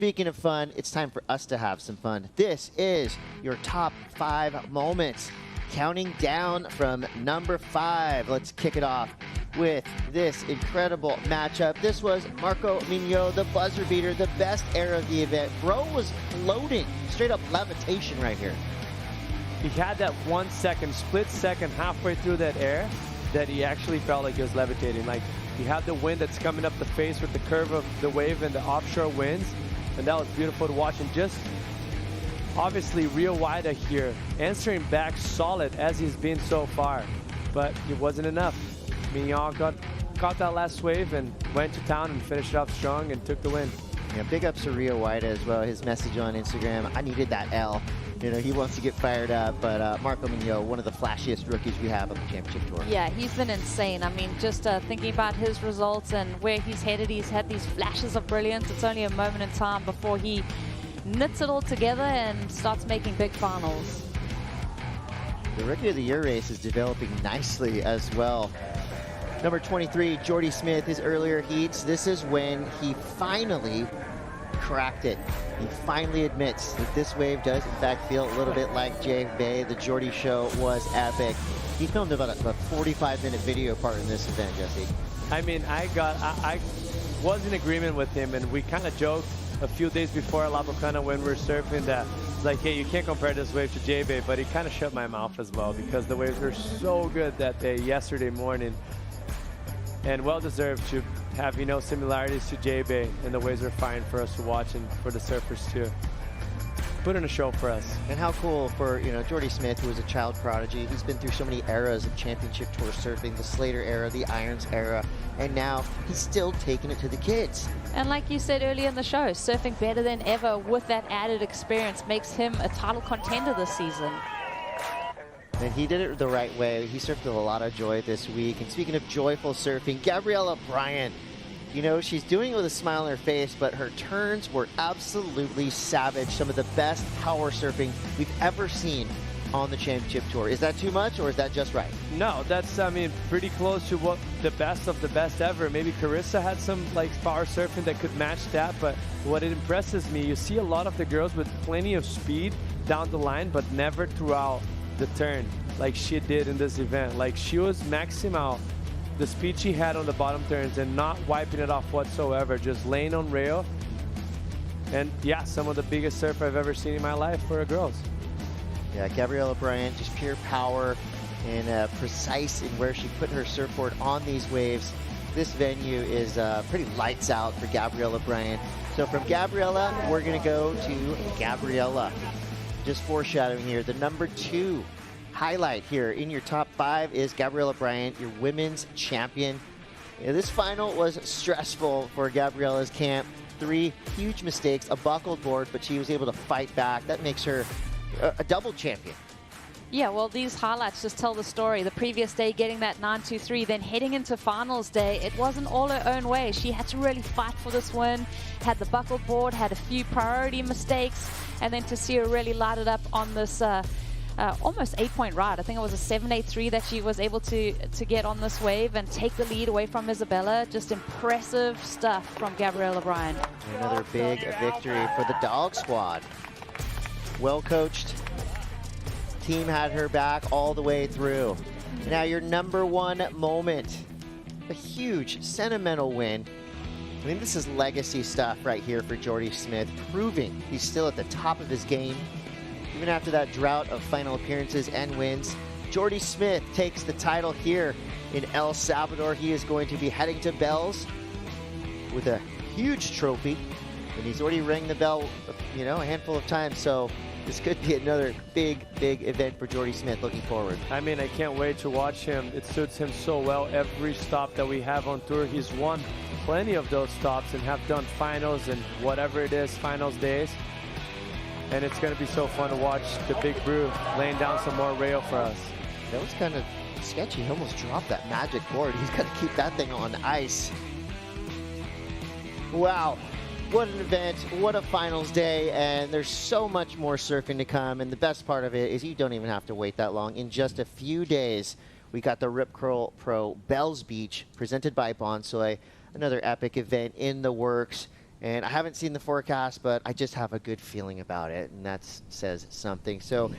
Speaking of fun, it's time for us to have some fun. This is your top 5 moments, counting down from number 5. Let's kick it off with this incredible matchup. This was Marco Mignot, the buzzer beater, the best air of the event. Bro was floating, straight up levitation right here. He had that 1 second, split second halfway through that air that he actually felt like he was levitating. Like he had the wind that's coming up the face with the curve of the wave and the offshore winds. And that was beautiful to watch. And just obviously Rio Waida here answering back solid as he's been so far. But it wasn't enough. Mignot caught that last wave and went to town and finished it off strong and took the win. Yeah, big ups to Rio Waida as well. His message on Instagram, I needed that L. You know, he wants to get fired up, but Marco Mignot, one of the flashiest rookies we have on the championship tour. Yeah, he's been insane. I mean, just thinking about his results and where he's headed, he's had these flashes of brilliance. It's only a moment in time before he knits it all together and starts making big finals. The Rookie of the Year race is developing nicely as well. Number 23, Jordy Smith, his earlier heats. This is when he finally cracked it. He finally admits that this wave does in fact feel a little bit like J-Bay. The Jordy show was epic. He filmed about a 45-minute video part in this event, Jesse. I mean, I was in agreement with him, and we kind of joked a few days before La Bocana when we were surfing that, like, hey, you can't compare this wave to J-Bay, but he kind of shut my mouth as well because the waves were so good that day, yesterday morning. And well-deserved to have, you know, similarities to J-Bay, and the waves are fine for us to watch and for the surfers too. Put in a show for us. And how cool for, you know, Jordy Smith, who was a child prodigy. He's been through so many eras of championship tour surfing, the Slater era, the Irons era, and now he's still taking it to the kids. And like you said earlier in the show, surfing better than ever with that added experience makes him a title contender this season. And he did it the right way. He surfed with a lot of joy this week. And speaking of joyful surfing, Gabriela Bryan, you know, she's doing it with a smile on her face, but her turns were absolutely savage. Some of the best power surfing we've ever seen on the championship tour. Is that too much, or is that just right? No, that's, I mean, pretty close to what the best of the best ever. Maybe Carissa had some like power surfing that could match that, but what it impresses me, you see a lot of the girls with plenty of speed down the line, but never throughout the turn like she did in this event. Like she was maxing out the speed she had on the bottom turns and not wiping it off whatsoever, just laying on rail. And yeah, some of the biggest surf I've ever seen in my life for girls. Yeah, Gabriela Bryan, just pure power and precise in where she put her surfboard on these waves. This venue is pretty lights out for Gabriela Bryan. So from Gabriela, we're gonna go to Gabriela. Just foreshadowing here, the number 2 highlight here in your top 5 is Gabriela Bryan, your women's champion. Yeah, this final was stressful for Gabriela's camp. 3 huge mistakes, a buckled board, but she was able to fight back. That makes her a double champion. Yeah, well, these highlights just tell the story. The previous day getting that 923, then heading into finals day, it wasn't all her own way. She had to really fight for this win, had the buckled board, had a few priority mistakes, and then to see her really light it up on this almost 8-point ride. I think it was a 783 that she was able to get on this wave and take the lead away from Isabella. Just impressive stuff from Gabriela Bryan. Another big victory for the Dog Squad. Well coached. Team had her back all the way through. Now your number 1 moment. A huge sentimental win. I mean, this is legacy stuff right here for Jordy Smith, proving he's still at the top of his game. Even after that drought of final appearances and wins, Jordy Smith takes the title here in El Salvador. He is going to be heading to Bells with a huge trophy, and he's already rang the bell, you know, a handful of times. So this could be another big event for Jordy Smith looking forward. I mean, I can't wait to watch him. It suits him so well. Every stop that we have on tour, he's won plenty of those stops and have done finals and whatever it is, finals days. And it's going to be so fun to watch the Big Brew laying down some more rail for us. That was kind of sketchy. He almost dropped that magic board. He's got to keep that thing on ice. Wow. What an event, what a finals day, and there's so much more surfing to come, and the best part of it is you don't even have to wait that long. In just a few days, we got the Rip Curl Pro Bells Beach, presented by Bonsoy, another epic event in the works. And I haven't seen the forecast, but I just have a good feeling about it, and that says something. So